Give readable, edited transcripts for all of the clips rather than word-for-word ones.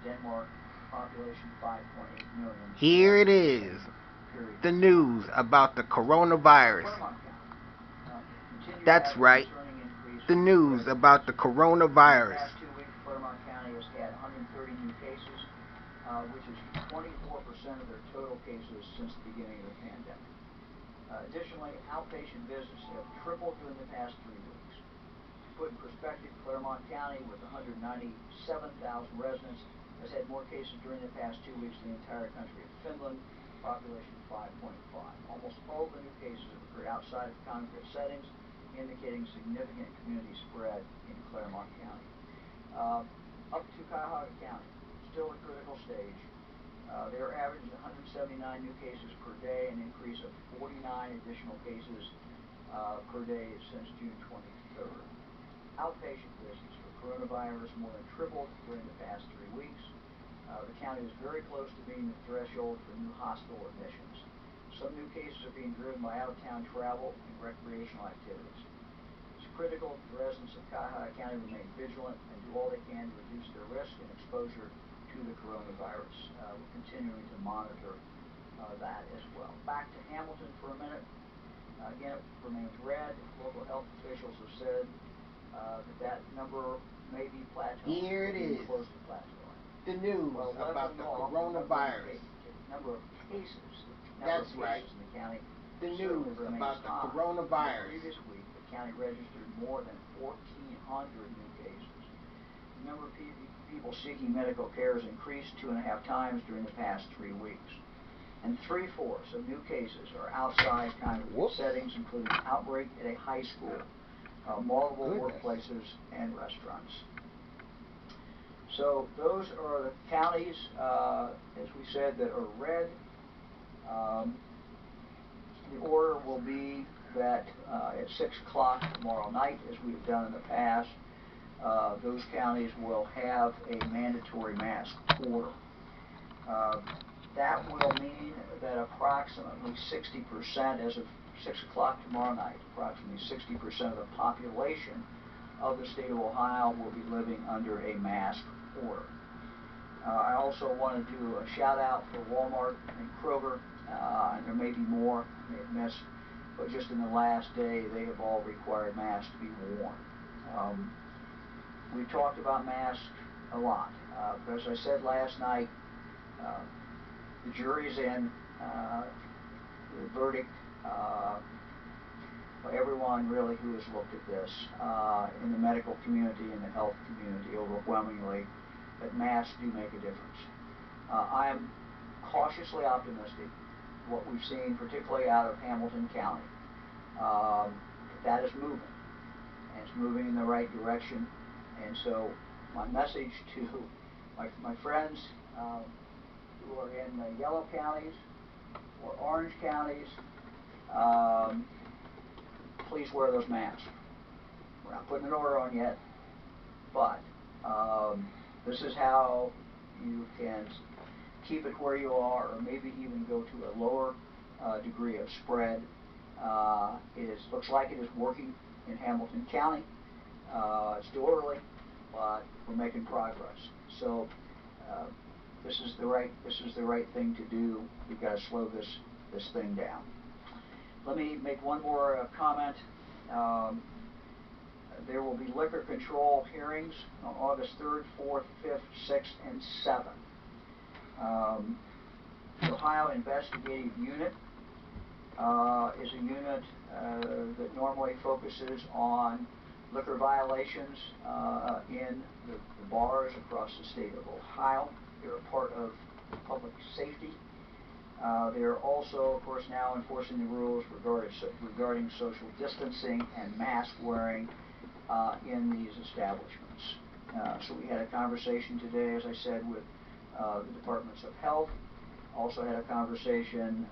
Denmark, population 5.8 million. Here it is. Period. The news about the coronavirus. That's right. The news about the coronavirus. In the past 2 weeks, Clermont County has had 130 new cases, which is 24% of their total cases since the beginning of the pandemic. Additionally, outpatient visits have tripled during the past 3 weeks. To put in perspective, Clermont County, with 197,000 residents, has had more cases during the past 2 weeks than the entire country of Finland, population 5.5. Almost all of the new cases have occurred outside of congregate settings, indicating significant community spread in Clermont County. Up to Cuyahoga County, still a critical stage. They are averaging 179 new cases per day, an increase of 49 additional cases per day since June 23rd. Outpatient visits for coronavirus more than tripled during the past 3 weeks. The county is very close to meeting the threshold for new hospital admissions. Some new cases are being driven by out-of-town travel and recreational activities. It's critical that the residents of Cuyahoga County remain vigilant and do all they can to reduce their risk and exposure to the coronavirus. We're continuing to monitor that as well. Back to Hamilton for a minute. Again, it remains red. Local health officials have said that number may be plateauing. Here it is. Close to plateauing. The news about the coronavirus. Number of cases. That's right. In the county. The news about the coronavirus. The previous week, the county registered more than 1,400 new cases. The number of people seeking medical care has increased 2.5 times during the past 3 weeks. And 3/4 of new cases are outside congregate settings, including an outbreak at a high school, multiple workplaces, and restaurants. So those are the counties, as we said, that are red. The order will be that at 6 o'clock tomorrow night, as we've done in the past, those counties will have a mandatory mask order. That will mean that approximately 60%, as of 6 o'clock tomorrow night, approximately 60% of the population of the state of Ohio will be living under a mask order. I also want to do a shout out for Walmart and Kroger, and there may be more I may have missed, but just in the last day they have all required masks to be worn. We talked about masks a lot, but as I said last night, the jury's in, the verdict by everyone really who has looked at this in the medical community and the health community overwhelmingly, that masks do make a difference. I am cautiously optimistic what we've seen, particularly out of Hamilton County. That is moving, and it's moving in the right direction. And so my message to my friends who are in the yellow counties or orange counties, please wear those masks. We're not putting an order on yet, but this is how you can keep it where you are, or maybe even go to a lower degree of spread. It looks like it is working in Hamilton County. It's still early, but we're making progress. So this is the right thing to do. We've got to slow this thing down. Let me make one more comment. There will be liquor control hearings on August 3rd, 4th, 5th, 6th, and 7th. The Ohio Investigative Unit is a unit that normally focuses on liquor violations in the bars across the state of Ohio. They're a part of public safety. They are also, of course, now enforcing the rules regarding social distancing and mask wearing in these establishments. So we had a conversation today, as I said, with the Departments of Health. Also had a conversation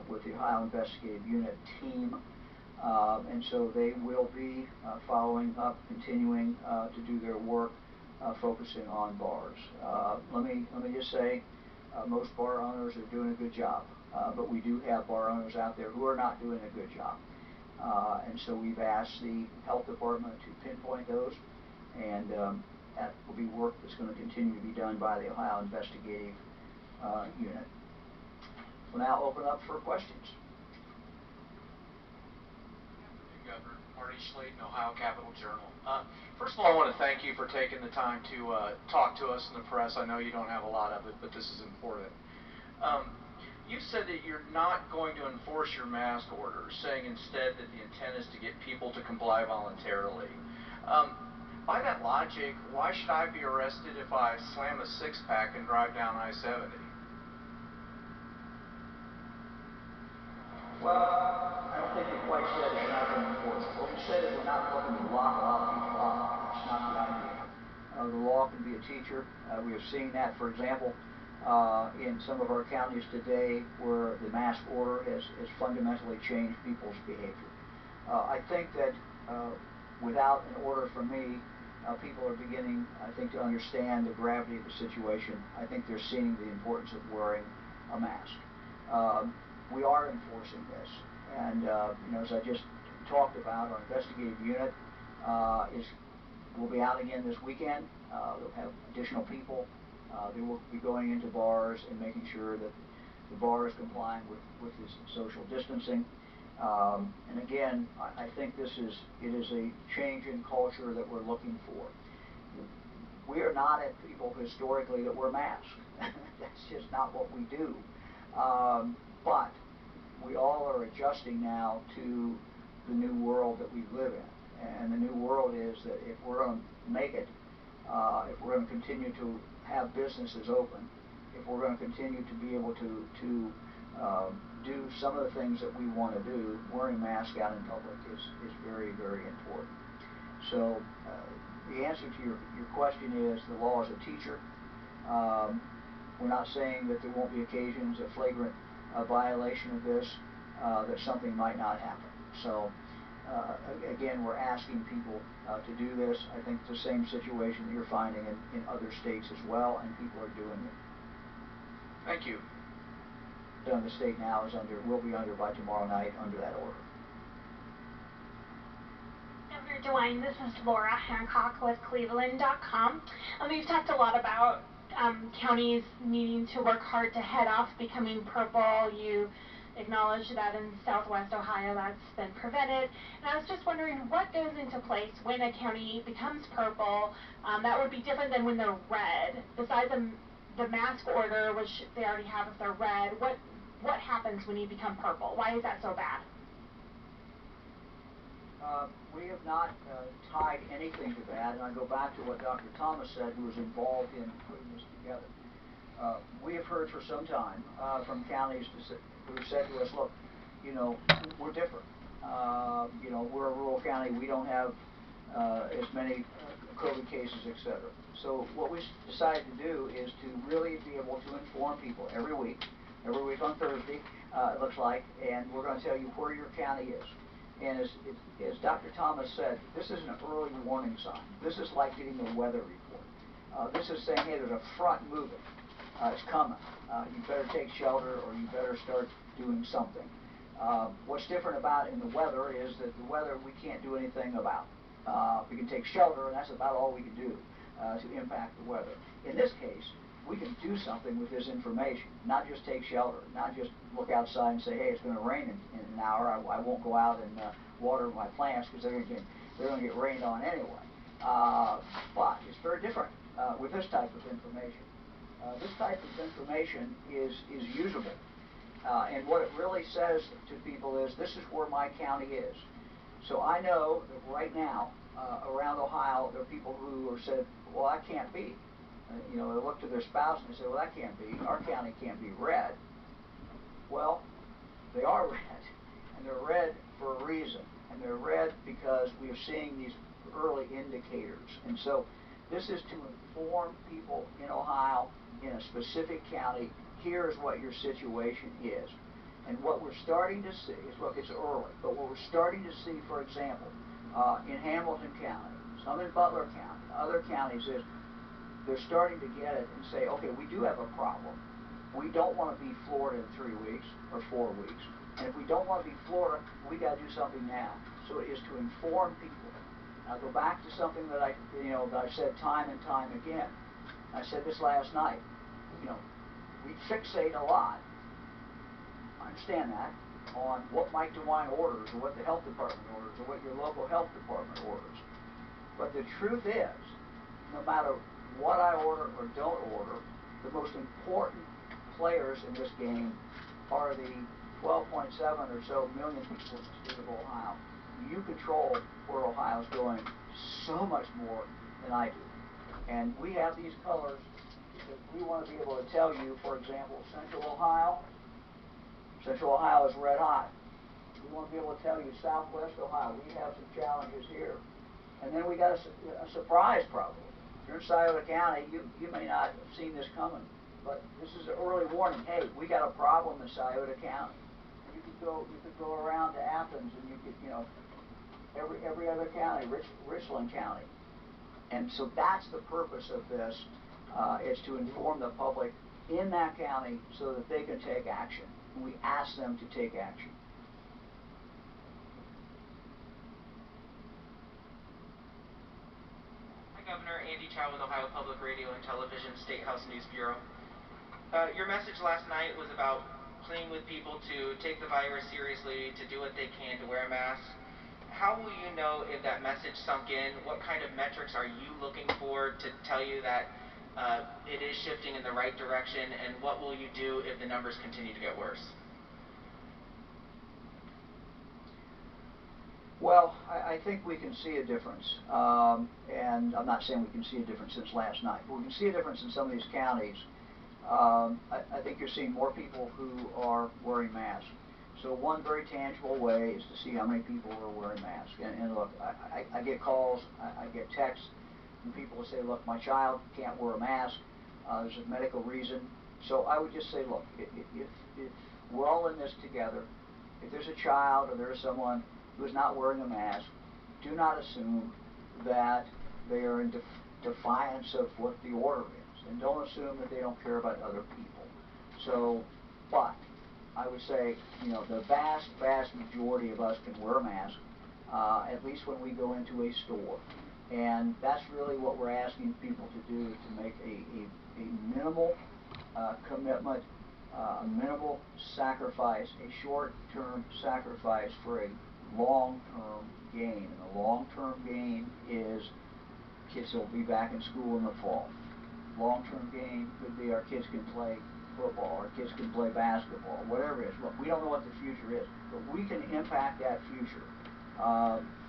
with the Ohio Investigative Unit team. And so they will be following up, continuing to do their work, focusing on bars. Let me just say, most bar owners are doing a good job, but we do have bar owners out there who are not doing a good job. And so we've asked the health department to pinpoint those and that will be work that's going to continue to be done by the Ohio Investigative Unit. We'll now open up for questions. Governor Marty Slayton, Ohio Capital Journal. First of all, I want to thank you for taking the time to talk to us in the press. I know you don't have a lot of it, but this is important. You said that you're not going to enforce your mask orders, saying instead that the intent is to get people to comply voluntarily. By that logic, why should I be arrested if I slam a six-pack and drive down I-70? Well, I don't think we quite said that we're not going to enforce it. What we said is we're not looking to lock a lot of people up. That's not the idea. The law can be a teacher. We have seen that, for example, in some of our counties today where the mask order has fundamentally changed people's behavior. I think that without an order from me, people are beginning, I think, to understand the gravity of the situation. I think they're seeing the importance of wearing a mask. We are enforcing this, and as I just talked about, our investigative unit will be out again this weekend. They'll have additional people. They will be going into bars and making sure that the bar is complying with this social distancing. And again, I think it is a change in culture that we're looking for. We are not at people historically that wear masks. That's just not what we do. But we all are adjusting now to the new world that we live in. And the new world is that if we're going to make it, if we're going to continue to have businesses open, if we're going to continue to be able to do some of the things that we want to do, wearing a mask out in public is very, very important. So the answer to your question is the law is a teacher. We're not saying that there won't be occasions of flagrant violation of this, that something might not happen. So again, we're asking people to do this. I think it's the same situation that you're finding in other states as well, and people are doing it. Thank you. The state now will be under by tomorrow night under that order. Governor DeWine, this is Laura Hancock with Cleveland.com. We've talked a lot about counties needing to work hard to head off becoming purple. You acknowledge that in Southwest Ohio that's been prevented. And I was just wondering what goes into place when a county becomes purple that would be different than when they're red. Besides the mask order, which they already have if they're red, what happens when you become purple? Why is that so bad? We have not tied anything to that, and I go back to what Dr. Thomas said, who was involved in putting this together. We have heard for some time from counties who have said to us, look, we're different. We're a rural county. We don't have as many COVID cases, etc. So what we decided to do is to really be able to inform people every week on Thursday, it looks like, and we're going to tell you where your county is. And as Dr. Thomas said, this is an early warning sign. This is like getting the weather report. This is saying, hey, there's a front moving. It's coming. You better take shelter, or you better start doing something. What's different about in the weather is that the weather we can't do anything about. We can take shelter, and that's about all we can do to impact the weather. In this case, we can do something with this information, not just take shelter, not just look outside and say, hey, it's going to rain in an hour. I won't go out and water my plants because they're going to get rained on anyway. But it's very different with this type of information. This type of information is usable. And what it really says to people is, this is where my county is. So I know that right now, around Ohio, there are people who have said, well, that can't be. They look to their spouse and they say, well, that can't be. Our county can't be red. Well, they are red. And they're red for a reason. And they're red because we are seeing these early indicators. And so this is to inform people in Ohio, in a specific county, here's what your situation is. And what we're starting to see is, look, it's early, but what we're starting to see, for example, in Hamilton County, some in Butler County, other counties, is they're starting to get it and say, okay, we do have a problem. We don't want to be Florida in 3 weeks or 4 weeks. And if we don't want to be Florida, we got to do something now. So it is to inform people I'll go back to something that I've said time and time again. I said this last night. We fixate a lot, I understand that, on what Mike DeWine orders, or what the health department orders, or what your local health department orders. But the truth is, no matter what I order or don't order, the most important players in this game are the 12.7 or so million people in the state of Ohio. You control where Ohio's going so much more than I do. And we have these colors because we want to be able to tell you, for example, Central Ohio is red hot. We want to be able to tell you Southwest Ohio, we have some challenges here. And then we got a surprise problem. If you're in Scioto County, you may not have seen this coming, but this is an early warning. Hey, we got a problem in Scioto County. And you could go around to Athens, and you could, every other county, Richland County. And so that's the purpose of this, is to inform the public in that county so that they can take action. And we ask them to take action. Hi, Governor. Andy Chow with Ohio Public Radio and Television State House News Bureau. Your message last night was about pleading with people to take the virus seriously, to do what they can to wear a mask. How will you know if that message sunk in? What kind of metrics are you looking for to tell you that it is shifting in the right direction, and what will you do if the numbers continue to get worse? Well, I think we can see a difference, and I'm not saying we can see a difference since last night, but we can see a difference in some of these counties. I think you're seeing more people who are wearing masks. So one very tangible way is to see how many people are wearing masks. And look, I get calls, I get texts, and people will say, look, my child can't wear a mask, there's a medical reason. So I would just say, look, if we're all in this together, if there's a child or there's someone who is not wearing a mask, do not assume that they are in defiance of what the order is. And don't assume that they don't care about other people. So, but I would say, the vast majority of us can wear a mask, at least when we go into a store. And that's really what we're asking people to do, is to make a minimal commitment, a minimal sacrifice, a short-term sacrifice for a long-term gain. And the long-term gain is kids will be back in school in the fall. Long-term gain could be our kids can play football, our kids can play basketball, whatever it is. Look, we don't know what the future is, but we can impact that future,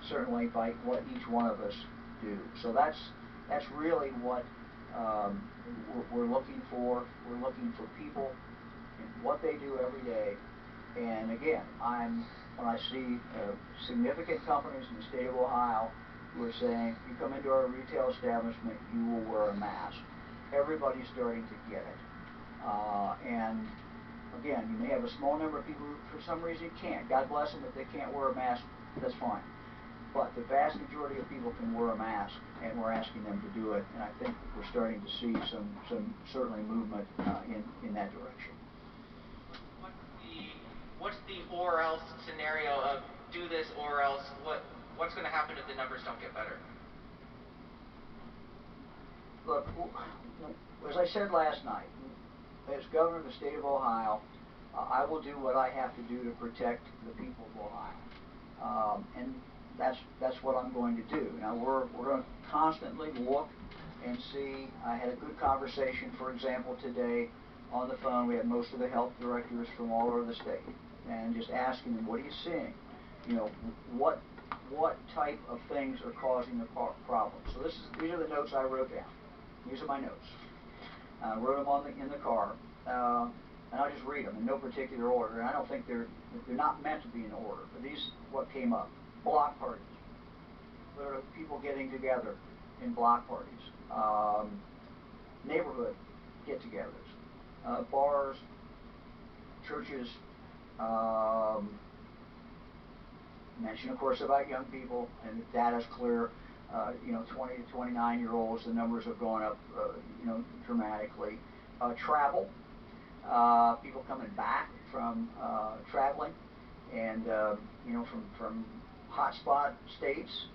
certainly by what each one of us do. So that's really what we're looking for. We're looking for people and what they do every day. And again, when I see significant companies in the state of Ohio who are saying, you come into our retail establishment, you will wear a mask. Everybody's starting to get it. And again, you may have a small number of people who for some reason can't. God bless them if they can't wear a mask, that's fine. But the vast majority of people can wear a mask, and we're asking them to do it. And I think we're starting to see some certainly movement in that direction. What's the or else scenario of do this or else? What's going to happen if the numbers don't get better? Look, as I said last night, as governor of the state of Ohio, I will do what I have to do to protect the people of Ohio, and that's what I'm going to do. Now we're going to constantly look and see. I had a good conversation, for example, today on the phone. We had most of the health directors from all over the state, and just asking them, what are you seeing? What type of things are causing the problem? So these are the notes I wrote down. These are my notes. I wrote them in the car, and I'll just read them in no particular order. And I don't think they're not meant to be in order, but these what came up: block parties, literally people getting together in block parties, neighborhood get-togethers, bars, churches. Mention, of course, about young people, and the data's clear. 20 to 29-year-olds, the numbers have gone up, dramatically. Travel, people coming back from traveling, and from hotspot states,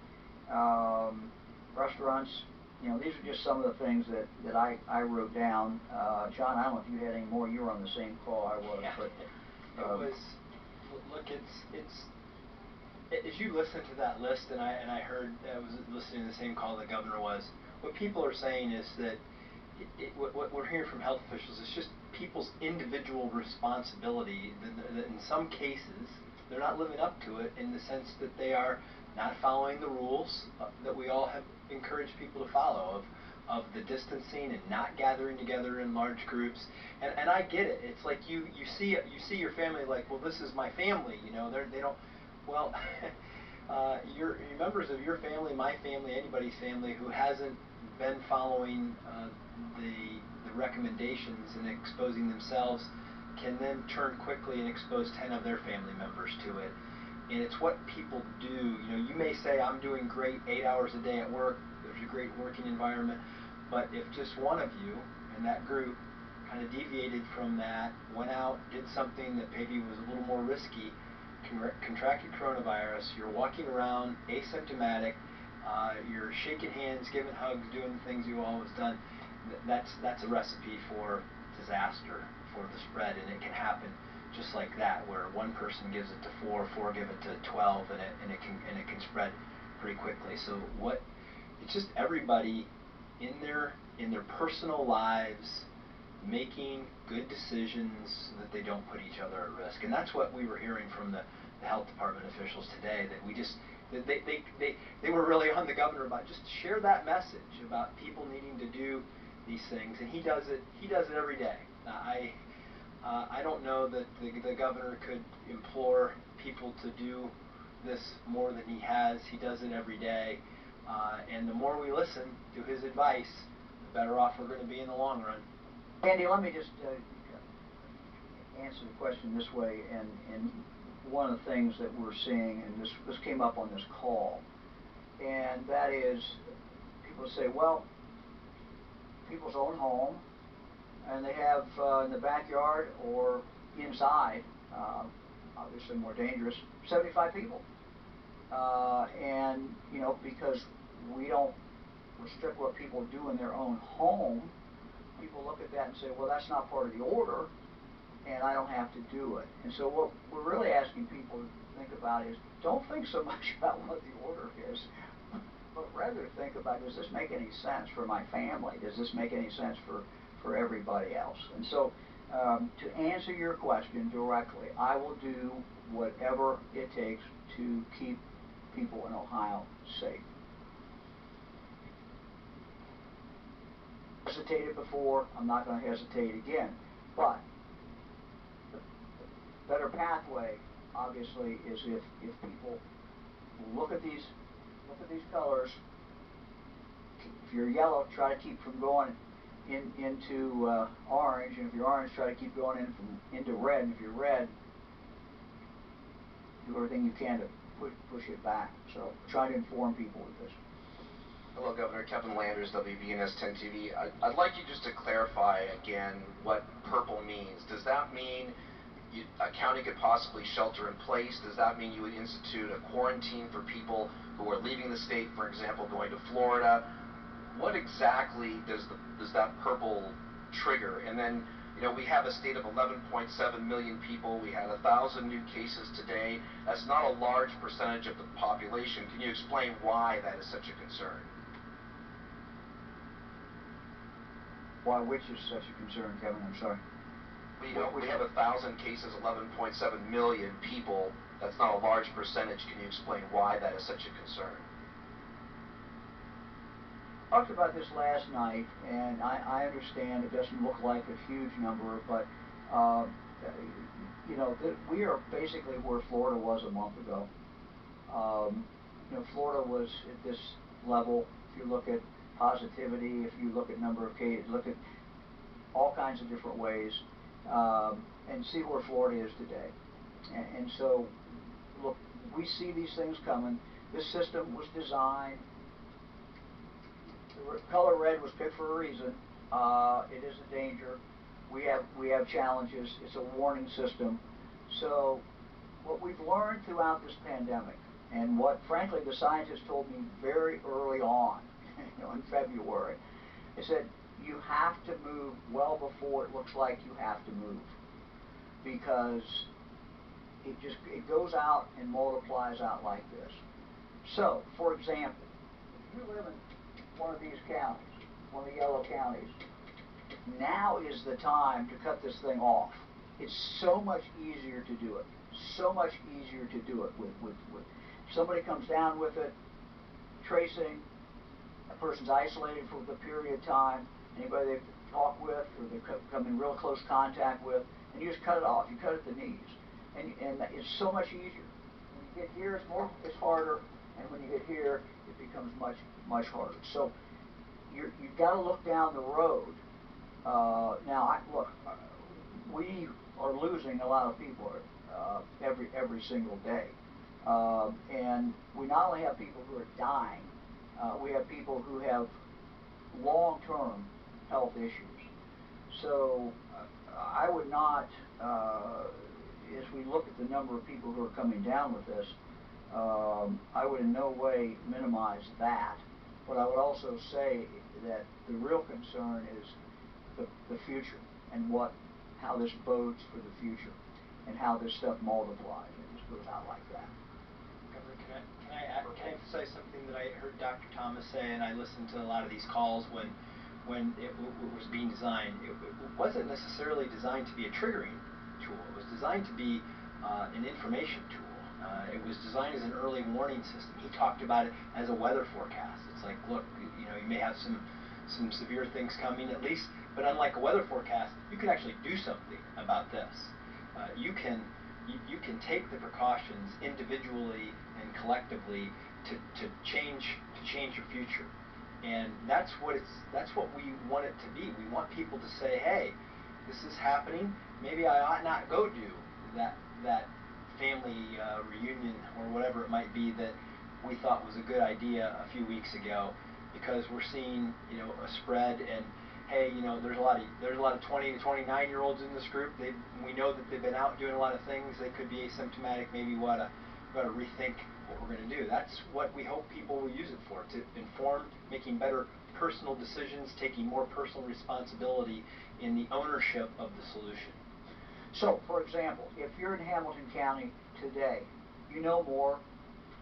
restaurants. You know, these are just some of the things that I wrote down. John, I don't know if you had any more. You were on the same call I was, Yeah. but It was, look, it's as you listen to that list, and I heard, I was listening to the same call the governor was. What people are saying is that what we're hearing from health officials is just people's individual responsibility. In some cases, they're not living up to it in the sense that they are not following the rules that we all have encouraged people to follow of the distancing and not gathering together in large groups. And I get it. It's like you see your family like, well, this is my family, you know. They don't. Well, your members of your family, my family, anybody's family who hasn't been following the recommendations and exposing themselves can then turn quickly and expose 10 of their family members to it. And it's what people do. You know, you may say, I'm doing great 8 hours a day at work, there's a great working environment, but if just one of you in that group kind of deviated from that, went out, did something that maybe was a little more risky, contracted coronavirus, you're walking around asymptomatic, you're shaking hands, giving hugs, doing the things you've always done, that's a recipe for disaster, for the spread, and it can happen just like that, where one person gives it to 4 give it to 12, and it can spread pretty quickly. So it's just everybody in their personal lives making good decisions so that they don't put each other at risk. And that's what we were hearing from the health department officials today, that we just they were really on the governor about just share that message about people needing to do these things, and he does it every day. I don't know that the governor could implore people to do this more than he has. He does it every day, and the more we listen to his advice, the better off we're going to be in the long run. Andy, let me just answer the question this way, and one of the things that we're seeing, and this came up on this call, and that is people say, well, people's own home, and they have in the backyard or inside, obviously more dangerous, 75 people. And, you know, because we don't restrict what people do in their own home, people look at that and say, well, that's not part of the order, and I don't have to do it. And so what we're really asking people to think about is, don't think so much about what the order is, but rather think about, does this make any sense for my family? Does this make any sense for everybody else? And so to answer your question directly, I will do whatever it takes to keep people in Ohio safe. Hesitated before, I'm not going to hesitate again, but the better pathway obviously is if people look at these colors. If you're yellow, try to keep from going into orange, and if you're orange, try to keep going into red, and if you're red, do everything you can to push it back. So try to inform people with this. Hello, Governor. Kevin Landers, WBNS 10 TV. I'd like you just to clarify again what purple means. Does that mean a county could possibly shelter in place? Does that mean you would institute a quarantine for people who are leaving the state, for example, going to Florida? What exactly does that purple trigger? And then, you know, we have a state of 11.7 million people. We had 1,000 new cases today. That's not a large percentage of the population. Can you explain why that is such a concern? Why, which is such a concern, Kevin? I'm sorry. Well, you know, we have 1,000 cases, 11.7 million people. That's not a large percentage. Can you explain why that is such a concern? I talked about this last night, and I understand it doesn't look like a huge number, but you know, we are basically where Florida was a month ago. You know, Florida was at this level. If you look at positivity, if you look at number of cases, look at all kinds of different ways, and see where Florida is today. And so, look, we see these things coming. This system was designed. The color red was picked for a reason. It is a danger. We have challenges. It's a warning system. So what we've learned throughout this pandemic, And what, frankly, the scientists told me very early on, in February, they said, you have to move well before it looks like you have to move, because it goes out and multiplies out like this. So, for example, if you live in one of these counties, one of the yellow counties, now is the time to cut this thing off. It's so much easier to do it. So much easier to do it with if somebody comes down with it, tracing, a person's isolated for the period of time, anybody they've talked with or they come in real close contact with, and you just cut it off. You cut at the knees. And it's so much easier. When you get here, it's harder, and when you get here, it becomes much harder. So you've got to look down the road. Now, we are losing a lot of people every single day, and we not only have people who are dying, we have people who have long-term health issues. So I would not, as we look at the number of people who are coming down with this, I would in no way minimize that. But I would also say that the real concern is the future and how this bodes for the future and how this stuff multiplies. It just goes out like that. Governor, can I emphasize something that I heard Dr. Thomas say, and I listened to a lot of these calls when it was being designed. It wasn't necessarily designed to be a triggering tool. It was designed to be an information tool. It was designed as an early warning system. He talked about it as a weather forecast. It's like, look, you may have some severe things coming at least, but unlike a weather forecast, you can actually do something about this. You can take the precautions individually and collectively to change your future. And that's what we want it to be. We want people to say, hey, this is happening. Maybe I ought not go do that family reunion or whatever it might be that we thought was a good idea a few weeks ago, because we're seeing a spread. And hey, there's a lot of 20 to 29-year-olds in this group. We know that they've been out doing a lot of things. They could be asymptomatic. Maybe we ought to rethink what we're going to do. That's what we hope people will use it for, to inform, making better personal decisions, taking more personal responsibility in the ownership of the solution. So, for example, if you're in Hamilton County today, you know more,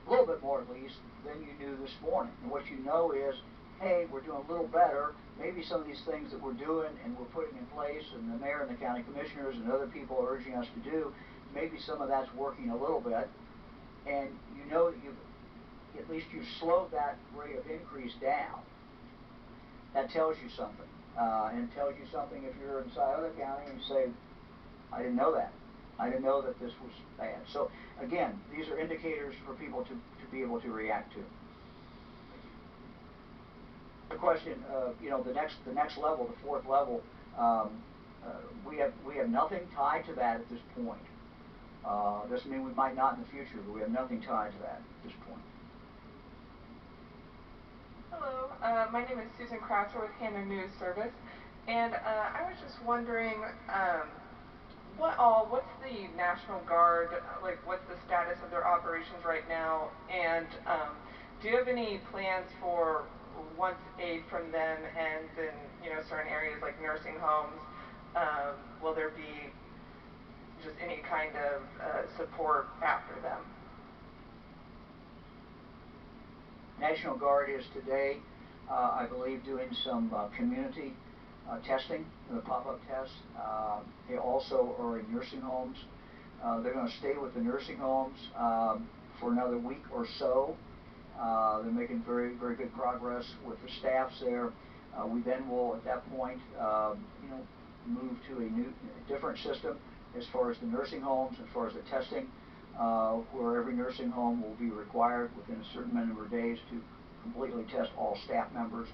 a little bit more at least, than you knew this morning. And what you know is, hey, we're doing a little better. Maybe some of these things that we're doing and we're putting in place, and the mayor and the county commissioners and other people are urging us to do, maybe some of that's working a little bit. And you know that at least you've slowed that rate of increase down. That tells you something. And it tells you something if you're in Scioto County and you say, I didn't know that. I didn't know that this was bad. So again, these are indicators for people to be able to react to. The question, the next level, the fourth level, we have nothing tied to that at this point. Doesn't mean we might not in the future, but we have nothing tied to that at this point. Hello, my name is Susan Crosser with Hannah News Service, and I was just wondering, what's the National Guard, what's the status of their operations right now, and do you have any plans for once aid from them ends in certain areas like nursing homes? Will there be just any kind of support after them? National Guard is today, I believe, doing some community testing, the pop-up tests. They also are in nursing homes. They're going to stay with the nursing homes for another week or so. They're making very, very good progress with the staffs there. We then will, at that point, move to a different system as far as the nursing homes, as far as the testing, where every nursing home will be required within a certain number of days to completely test all staff members.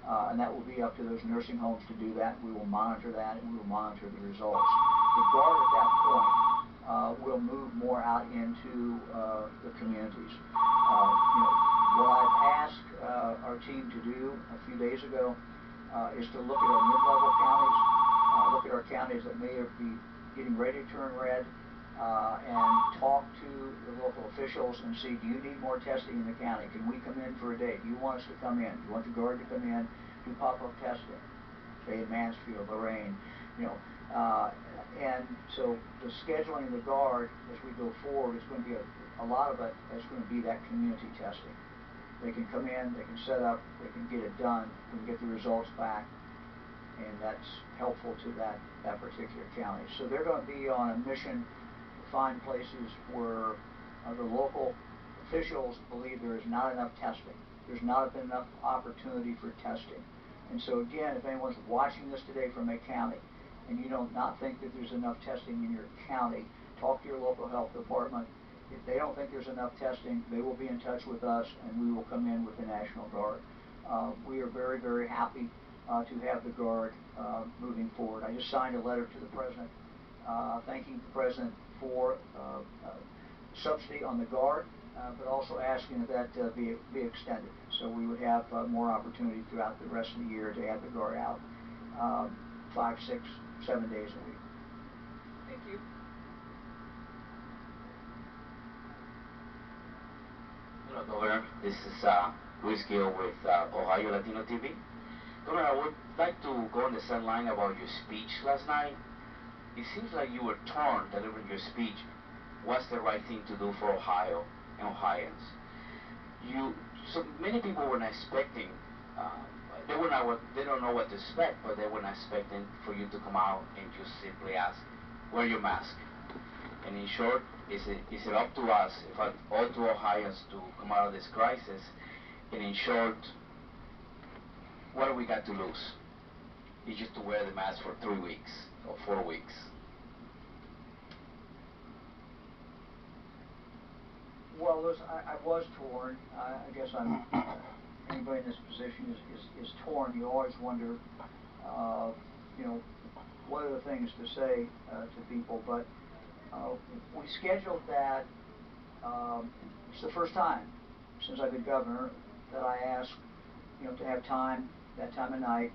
And that will be up to those nursing homes to do that. We will monitor that, and we will monitor the results. The Guard at that point will move more out into the communities. What I've asked our team to do a few days ago is to look at our mid-level counties, look at our counties that may be getting ready to turn red, and talk to the local officials and see, do you need more testing in the county? Can we come in for a day? Do you want us to come in? Do you want the Guard to come in, do pop-up testing? Say in Mansfield, Lorraine, you know. And so the scheduling of the Guard as we go forward is going to be a lot of it is going to be that community testing. They can come in, they can set up, they can get it done, we can get the results back, and that's helpful to that particular county. So they're going to be on a mission to find places where the local officials believe there is not enough testing. There's not been enough opportunity for testing. And so again, if anyone's watching this today from a county and you don't not think that there's enough testing in your county, talk to your local health department. If they don't think there's enough testing, they will be in touch with us and we will come in with the National Guard. We are very, very happy to have the Guard moving forward. I just signed a letter to the President thanking the President for subsidy on the Guard, but also asking that be extended. So we would have more opportunity throughout the rest of the year to have the Guard out 5, 6, 7 days a week. Thank you. Hello, Governor. This is Luis Gill with Ohio Latino TV. Governor, I would like to go on the same line about your speech last night. It seems like you were torn delivering your speech. What's the right thing to do for Ohio and Ohioans? So many people were not expecting. They don't know what to expect, but they were not expecting for you to come out and just simply ask, wear your mask. And in short, is it up to us, all to Ohioans, to come out of this crisis? And in short, what do we got to lose? It's just to wear the mask for 3 weeks or 4 weeks. Well, I was torn. I guess anybody in this position is torn. You always wonder, you know, what are the things to say to people. But we scheduled that. It's the first time since I've been governor that I asked, you know, to have time that time of night.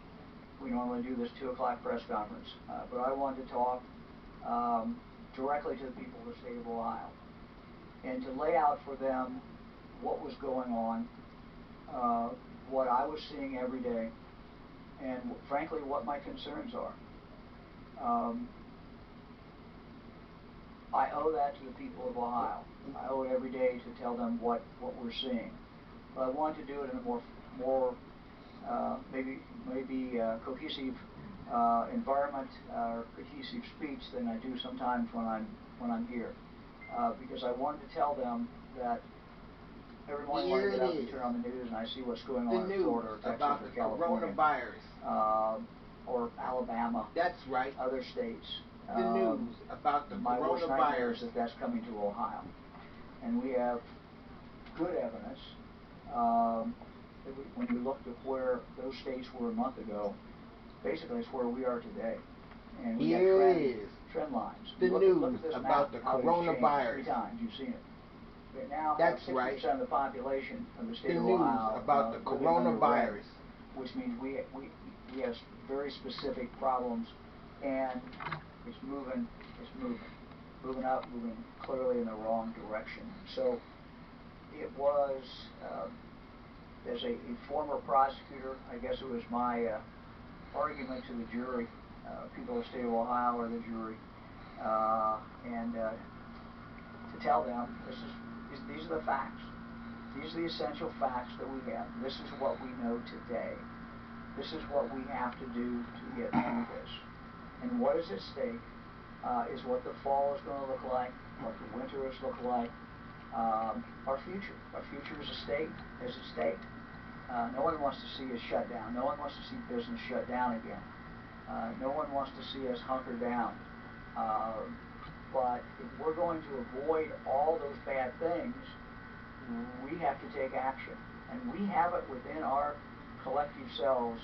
We normally do this 2 o'clock press conference, but I wanted to talk directly to the people of the state of Ohio and to lay out for them what was going on, what I was seeing every day, and frankly what my concerns are. I owe that to the people of Ohio. I owe it every day to tell them what we're seeing. But I want to do it in a more maybe cohesive environment or cohesive speech than I do sometimes when I'm here, because I wanted to tell them that every morning when I get up and turn on the news and I see what's going on in Florida or Texas or California, or Alabama, that's right, other states, the news about the my worst nightmare is coronavirus. that's coming to Ohio, and we have good evidence. When you looked at where those states were a month ago, basically it's where we are today. And we have trend lines. The look news at this about map, the how it's changed coronavirus. 3 times, you've seen it. We now That's have 60% right. of the population of the state The of news Ohio about the living under red, coronavirus. which means we have very specific problems, and it's moving up, moving clearly in the wrong direction. So it was, as a former prosecutor, I guess it was my argument to the jury, people of the state of Ohio or the jury, and to tell them these are the facts. These are the essential facts that we have. This is what we know today. This is what we have to do to get through this. And what is at stake is what the fall is going to look like, what the winter is look like, our future. Our future as a state is at stake. No one wants to see us shut down. No one wants to see business shut down again. No one wants to see us hunker down. But if we're going to avoid all those bad things, we have to take action. And we have it within our collective selves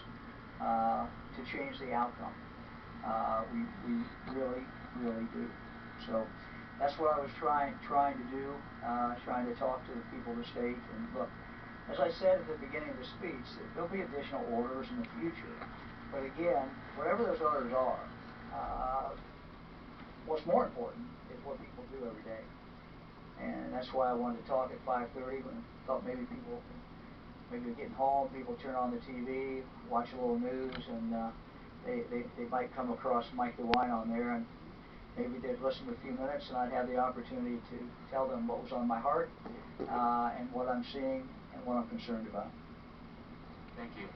to change the outcome. We really, really do. So that's what I was trying to do, trying to talk to the people of the state. And look, as I said at the beginning of the speech, there'll be additional orders in the future. But again, whatever those orders are, what's more important is what people do every day. And that's why I wanted to talk at 5:30, when I thought maybe people, maybe they're getting home, people turn on the TV, watch a little news, and they might come across Mike DeWine on there, and maybe they'd listen for a few minutes, and I'd have the opportunity to tell them what was on my heart, and what I'm seeing, and what I'm concerned about. Thank you.